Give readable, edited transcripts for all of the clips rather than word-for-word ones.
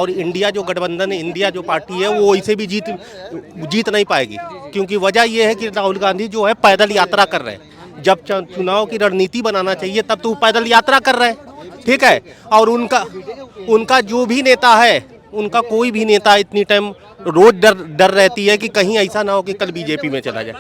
और इंडिया जो गठबंधन इंडिया जो पार्टी है वो इसे भी जीत नहीं पाएगी, क्योंकि वजह यह है कि राहुल गांधी जो है पैदल यात्रा कर रहे हैं। जब चुनाव की रणनीति बनाना चाहिए तब तो वो पैदल यात्रा कर रहे हैं, ठीक है। और उनका जो भी नेता है, उनका कोई भी नेता इतनी टाइम रोज डर रहती है कि कहीं ऐसा ना हो कि कल बीजेपी में चला जाए।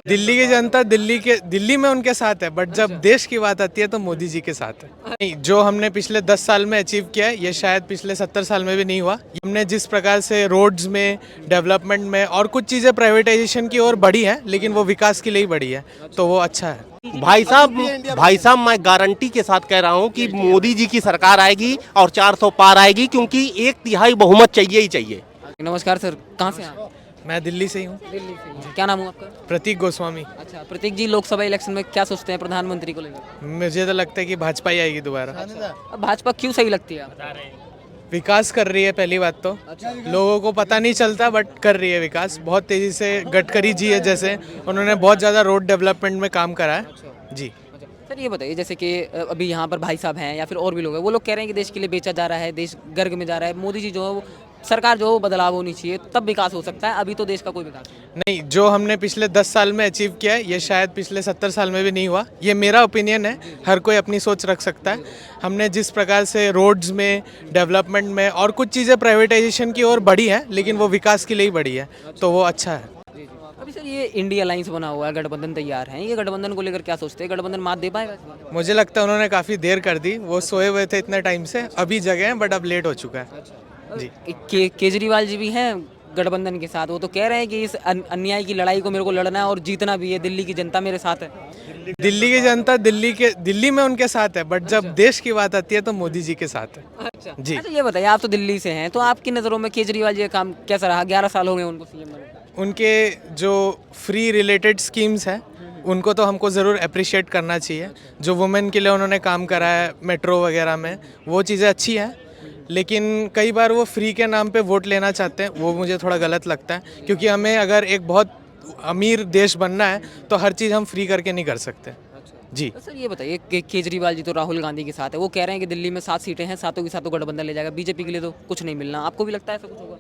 दिल्ली की जनता दिल्ली में उनके साथ है, बट जब देश की बात आती है तो मोदी जी के साथ है। नहीं, जो हमने पिछले 10 साल में अचीव किया है ये शायद पिछले 70 साल में भी नहीं हुआ। हमने जिस प्रकार से रोड्स में, डेवलपमेंट में और कुछ चीज़ें प्राइवेटाइजेशन की ओर बढ़ी है, लेकिन वो विकास के लिए ही बढ़ी है, तो वो अच्छा है। भाई साहब मैं गारंटी के साथ कह रहा हूं कि मोदी जी की सरकार आएगी और 400 पार आएगी, क्योंकि 1/3 बहुमत चाहिए ही चाहिए। नमस्कार सर, कहाँ से हैं आप? मैं दिल्ली से ही हूँ। दिल्ली से। क्या नाम है आपका? प्रतीक गोस्वामी। अच्छा प्रतीक जी, लोकसभा इलेक्शन में क्या सोचते हैं प्रधानमंत्री को लेकर? मुझे तो लगता है कि भाजपा ही आएगी दोबारा। अब भाजपा क्यों सही लगती है आप? विकास कर रही है पहली बात तो। लोगों को पता नहीं चलता बट कर रही है विकास बहुत तेजी से। गडकरी जी है जैसे, उन्होंने बहुत ज़्यादा रोड डेवलपमेंट में काम करा है जी। सर ये बताइए, जैसे कि अभी यहाँ पर भाई साहब हैं या फिर और भी लोग हैं, वो लोग कह रहे हैं कि देश के लिए बेचा जा रहा है, देश गर्ग में जा रहा है, मोदी जी जो है वो सरकार जो है वो बदलाव होनी चाहिए तब विकास हो सकता है, अभी तो देश का कोई विकास नहीं। जो हमने पिछले 10 साल में अचीव किया है ये शायद पिछले 70 साल में भी नहीं हुआ। ये मेरा ओपिनियन है, हर कोई अपनी सोच रख सकता है। हमने जिस प्रकार से रोड्स में, डेवलपमेंट में और कुछ चीज़ें प्राइवेटाइजेशन की ओर बढ़ी है, लेकिन वो विकास के लिए ही बढ़ी है, तो वो अच्छा है। अभी सर ये इंडिया अलायंस बना हुआ है, गठबंधन तैयार है, ये गठबंधन को लेकर क्या सोचते हैं? गठबंधन मात दे पाएगा? मुझे लगता है उन्होंने काफ़ी देर कर दी। वो सोए हुए थे इतने टाइम से, अभी जगह हैं बट अब लेट हो चुका है जी। केजरीवाल जी भी हैं गठबंधन के साथ, वो तो कह रहे हैं कि इस अन्याय की लड़ाई को मेरे को लड़ना है और जीतना भी है, दिल्ली की जनता मेरे साथ है। दिल्ली की जनता दिल्ली में उनके साथ है, बट जब देश की बात आती है तो मोदी जी के साथ है अच्छा जी। अच्छा ये बताइए, आप तो दिल्ली से हैं, तो आपकी नज़रों में केजरीवाल जी का काम कैसा रहा? 11 साल हो गए उनको सीएम बने। उनके जो फ्री रिलेटेड स्कीम्स हैं उनको तो हमको ज़रूर अप्रिशिएट करना चाहिए। जो वुमेन के लिए उन्होंने काम करा है मेट्रो वगैरह में, वो चीज़ें अच्छी हैं, लेकिन कई बार वो फ्री के नाम पे वोट लेना चाहते हैं, वो मुझे थोड़ा गलत लगता है। क्योंकि हमें अगर एक बहुत अमीर देश बनना है तो हर चीज़ हम फ्री करके नहीं कर सकते जी। तो सर ये बताइए कि केजरीवाल जी तो राहुल गांधी के साथ है, वो कह रहे हैं कि दिल्ली में 7 सीटें हैं, सातों की सातों गठबंधन ले जाएगा, बीजेपी के लिए तो कुछ नहीं मिलना। आपको भी लगता है ऐसा कुछ होगा?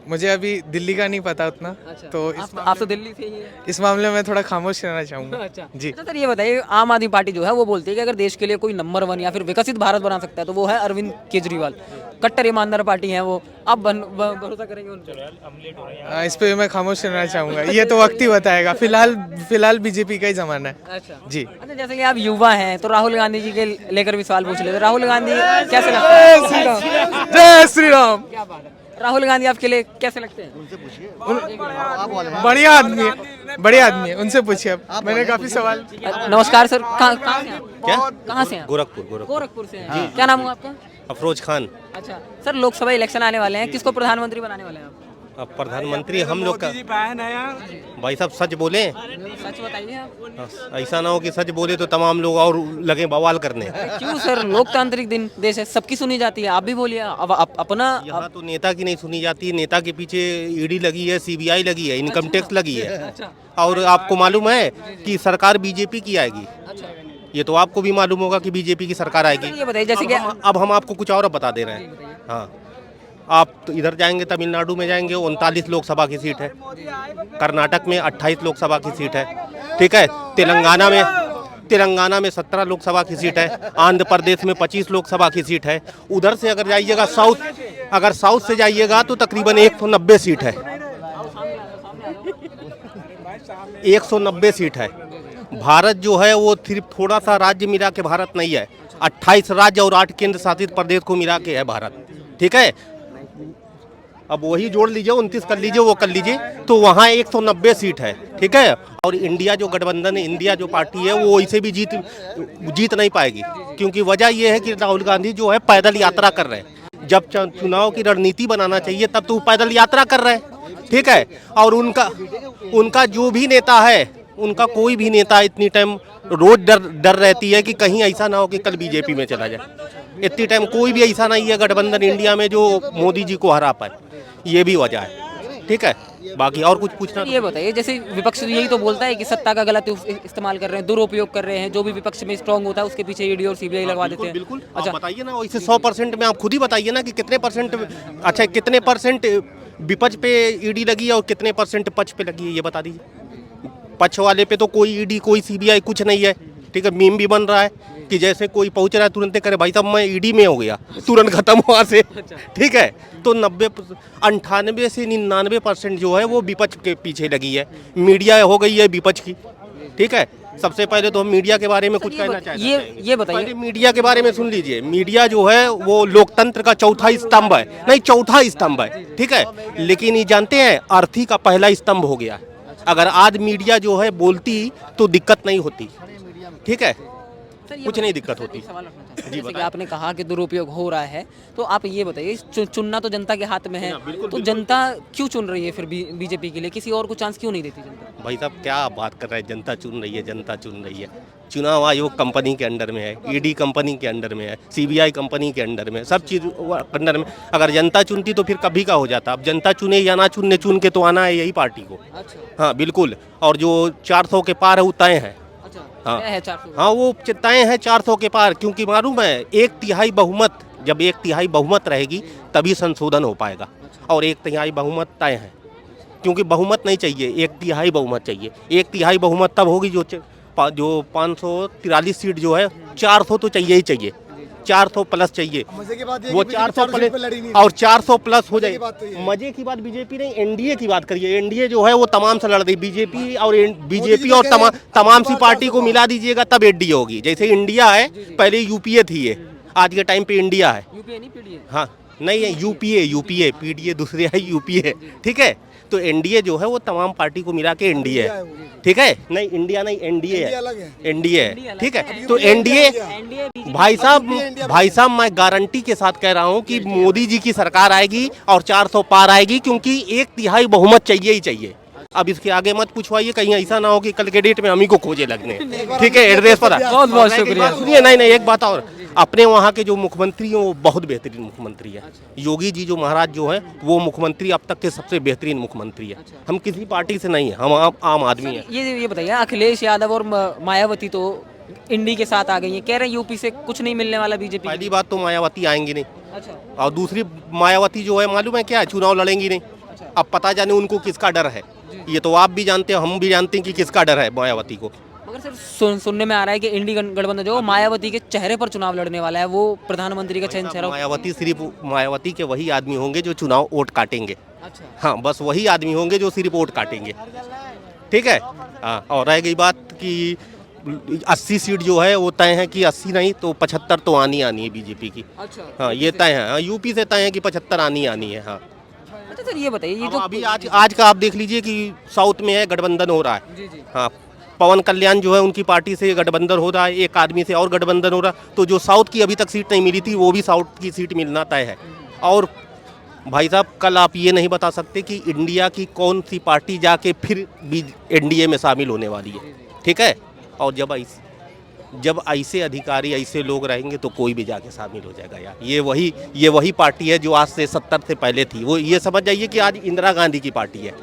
मुझे अभी दिल्ली का नहीं पता उतना, तो आप तो दिल्ली से ही हैं। इस मामले में थोड़ा खामोश रहना चाहूँगा अच्छा जी। अच्छा सर ये बताइए, आम आदमी पार्टी जो है वो बोलती है कि अगर देश के लिए कोई नंबर 1 या फिर विकसित भारत बना सकता है तो वो है अरविंद केजरीवाल। कट्टर ईमानदार पार्टी है वो, आप भरोसा करेंगे उन पर? इस पे मैं खामोश रहना चाहूँगा, ये तो वक्त ही बताएगा। फिलहाल बीजेपी का ही जमाना है अच्छा जी। अच्छा जैसे कि आप युवा हैं तो राहुल गांधी जी के लेकर भी सवाल पूछ लेते। राहुल गांधी कैसे लगते हैं? जय श्री राम। क्या बात है, राहुल गांधी आपके लिए कैसे लगते हैं? बढ़िया आदमी है, उनसे पूछिए। अब मैंने काफी सवाल। नमस्कार सर, कहाँ से हैं? क्या? कहाँ से हैं? गोरखपुर से हैं। क्या नाम हुआ आपका? अफरोज खान। अच्छा सर, लोकसभा इलेक्शन आने वाले हैं, किसको प्रधानमंत्री बनाने वाले हैं आप? अब प्रधानमंत्री हम लोग का भाई साहब सच बोले, सच बताइए आप। ऐसा ना हो कि सच बोले तो तमाम लोग और लगे बवाल करने। क्यों सर, लोकतांत्रिक दिन देश है, सबकी सुनी जाती है, आप भी बोलिए। अब अपना यहाँ तो नेता की नहीं सुनी जाती। नेता के पीछे ईडी लगी है, सीबीआई लगी है, इनकम टैक्स लगी है। और आपको मालूम है कि सरकार बीजेपी की आएगी, ये तो आपको भी मालूम होगा कि बीजेपी की सरकार आएगी। ये बताइए जैसे कि अब हम आपको कुछ और बता दे रहे हैं। हाँ, आप तो इधर जाएंगे, तमिलनाडु में जाएंगे 39 लोकसभा की सीट है, कर्नाटक में 28 लोकसभा की सीट है, ठीक है। तेलंगाना में 17 लोकसभा की सीट है, आंध्र प्रदेश में 25 लोकसभा की सीट है। उधर से अगर जाइएगा साउथ से जाइएगा तो तकरीबन 190 सीट है, 190 सीट है। भारत जो है वो सिर्फ थोड़ा सा राज्य मिला के भारत नहीं है, 28 राज्य और 8 केंद्र शासित प्रदेश को मिला के है भारत, ठीक है। अब वही जोड़ लीजिए, 29 कर लीजिए, वो कर लीजिए, तो वहाँ 190 सीट है, ठीक है। और इंडिया जो गठबंधन इंडिया जो पार्टी है वो इसे भी जीत नहीं पाएगी, क्योंकि वजह यह है कि राहुल गांधी जो है पैदल यात्रा कर रहे हैं। जब चुनाव की रणनीति बनाना चाहिए तब तो वो पैदल यात्रा कर रहे हैं, ठीक है। और उनका जो भी नेता है, उनका कोई भी नेता इतनी टाइम रोज डर रहती है कि कहीं ऐसा ना हो कि कल बीजेपी में चला जाए। इतनी टाइम कोई भी ऐसा नहीं है गठबंधन इंडिया में जो मोदी जी को हरा पाए, ये भी वजह है, ठीक है। बाकी और कुछ पूछना? ये बताइए, जैसे विपक्ष यही तो बोलता है कि सत्ता का गलत इस्तेमाल कर रहे हैं, दुरुपयोग कर रहे हैं, जो भी विपक्ष में स्ट्रांग होता है उसके पीछे ईडी और सीबीआई लगवा देते हैं। बिल्कुल। अच्छा, आप बताइए ना, वैसे 100% में आप खुद ही बताइए ना कि कितने परसेंट, अच्छा कितने परसेंट विपक्ष पे ईडी लगी है और कितने परसेंट पक्ष पे लगी है, ये बता दीजिए। पक्ष वाले पे तो कोई ईडी कोई सीबीआई कुछ नहीं है, ठीक है। मीम भी बन रहा है कि जैसे कोई पहुंच रहा है तुरंत करे भाई साहब मैं ईडी में हो गया, तुरंत खत्म वहाँ से, ठीक है। तो 98 से 99% जो है वो विपक्ष के पीछे लगी है, मीडिया हो गई है विपक्ष की, ठीक है। सबसे पहले तो हम मीडिया के बारे में कुछ कहना चाहते हैं। ये बताइए, पहले मीडिया के बारे में सुन लीजिए। मीडिया जो है वो लोकतंत्र का चौथा स्तंभ है, नहीं चौथा स्तंभ है, ठीक है। लेकिन ये जानते हैं अर्थी का पहला स्तंभ हो गया। अगर आज मीडिया जो है बोलती तो दिक्कत नहीं होती, ठीक है, कुछ नहीं दिक्कत होती। जी, जैसे कि आपने कहा कि दुरुपयोग हो रहा है, तो आप ये बताइए, चुनना तो जनता के हाथ में है, तो जनता क्यों चुन रही है फिर बीजेपी के लिए, किसी और को चांस क्यों नहीं देती जनता? भाई साहब क्या बात कर रहे हैं, जनता चुन रही है, जनता चुन रही है। चुनाव आयोग कंपनी के अंडर में है, ईडी कंपनी के अंडर में है, सीबीआई कंपनी के अंडर में, सब चीज़ अंडर में। अगर जनता चुनती तो फिर कभी का हो जाता। अब जनता चुने या ना चुने, चुन के तो आना है यही पार्टी को। अच्छा, हाँ बिल्कुल। और जो 400 के पार है वो तय है। अच्छा, हाँ। क्या है 400? हाँ वो तय है 400 के पार, क्योंकि मालूम है 1/3 बहुमत, जब 1/3 बहुमत रहेगी तभी संशोधन हो पाएगा। और 1/3 बहुमत तय है, क्योंकि बहुमत नहीं चाहिए, 1/3 बहुमत चाहिए। 1/3 बहुमत तब होगी जो 543 सीट जो है, 400 तो चाहिए ही चाहिए, 400 प्लस चाहिए। वो 400 प्लस और 400 प्लस हो जाए। मजे की बात बीजेपी नहीं, एनडीए की बात करिए। एनडीए जो है वो तमाम से लड़ रही, बीजेपी और तमाम सी पार्टी को मिला दीजिएगा तब एनडीए होगी। जैसे इंडिया है, पहले यूपीए थी ये, आज के टाइम पे इंडिया है। यूपीए नहीं पीडीए? हाँ नहीं है, यूपीए, पीडीए दूसरे है, यूपीए, ठीक है। तो एनडीए जो है वो तमाम पार्टी को मिला के एनडीए है, ठीक है। नहीं इंडिया नहीं, एनडीए है, एनडीए है, ठीक है। तो एनडीए भाई साहब मैं गारंटी के साथ कह रहा हूँ कि मोदी जी की सरकार आएगी और 400 पार आएगी, क्योंकि 1/3 बहुमत चाहिए ही चाहिए। अब इसके आगे मत पूछवाइए, कहीं ऐसा ना हो कि कल के डेट में हम ही को खोजे लगने, ठीक है। एड्रेस पता। बहुत बहुत शुक्रिया। सुनिए, नहीं एक बात और, अपने वहाँ के जो मुख्यमंत्री हैं वो बहुत बेहतरीन मुख्यमंत्री है। योगी जी जो महाराज जो हैं वो मुख्यमंत्री अब तक के सबसे बेहतरीन मुख्यमंत्री है। हम किसी पार्टी से नहीं है, हम आम आदमी हैं। ये बताइए, अखिलेश यादव और मायावती तो इंडी के साथ आ गई हैं, कह रहे हैं यूपी से कुछ नहीं मिलने वाला बीजेपी। पहली बात तो मायावती आएंगी नहीं, अच्छा, और दूसरी मायावती जो है मालूम है क्या है, चुनाव लड़ेंगी नहीं। अब पता जाने उनको किसका डर है, ये तो आप भी जानते हैं, हम भी जानते हैं कि किसका डर है मायावती को। मगर सर सुनने में आ रहा है कि इंडी गठबंधन जो मायावती के चेहरे पर चुनाव लड़ने वाला है, वो प्रधानमंत्री का चेहरा। मायावती सिर्फ मायावती के वही आदमी होंगे जो चुनाव वोट काटेंगे। अच्छा, हाँ बस वही आदमी होंगे जो सिर्फ वोट काटेंगे, ठीक है। हाँ, और रह गई बात कि 80 सीट जो है वो तय है कि 80 नहीं तो 75 तो आनी है बीजेपी की। अच्छा, हाँ ये तय है, हाँ यूपी से तय है कि 75 आनी है। हाँ अच्छा सर ये बताइए, ये अब तो अभी आज का आप देख लीजिए कि साउथ में है गठबंधन हो रहा है। जी जी, हाँ पवन कल्याण जो है उनकी पार्टी से गठबंधन हो रहा है, एक आदमी से और गठबंधन हो रहा है। तो जो साउथ की अभी तक सीट नहीं मिली थी वो भी साउथ की सीट मिलना तय है। और भाई साहब कल आप ये नहीं बता सकते कि इंडिया की कौन सी पार्टी जाके फिर भी एनडीए में शामिल होने वाली है, ठीक है। और जब ऐसे अधिकारी ऐसे लोग रहेंगे तो कोई भी जाके शामिल हो जाएगा यार। ये वही पार्टी है जो आज से 70 से पहले थी। वो ये समझ जाइए कि आज इंदिरा गांधी की पार्टी है।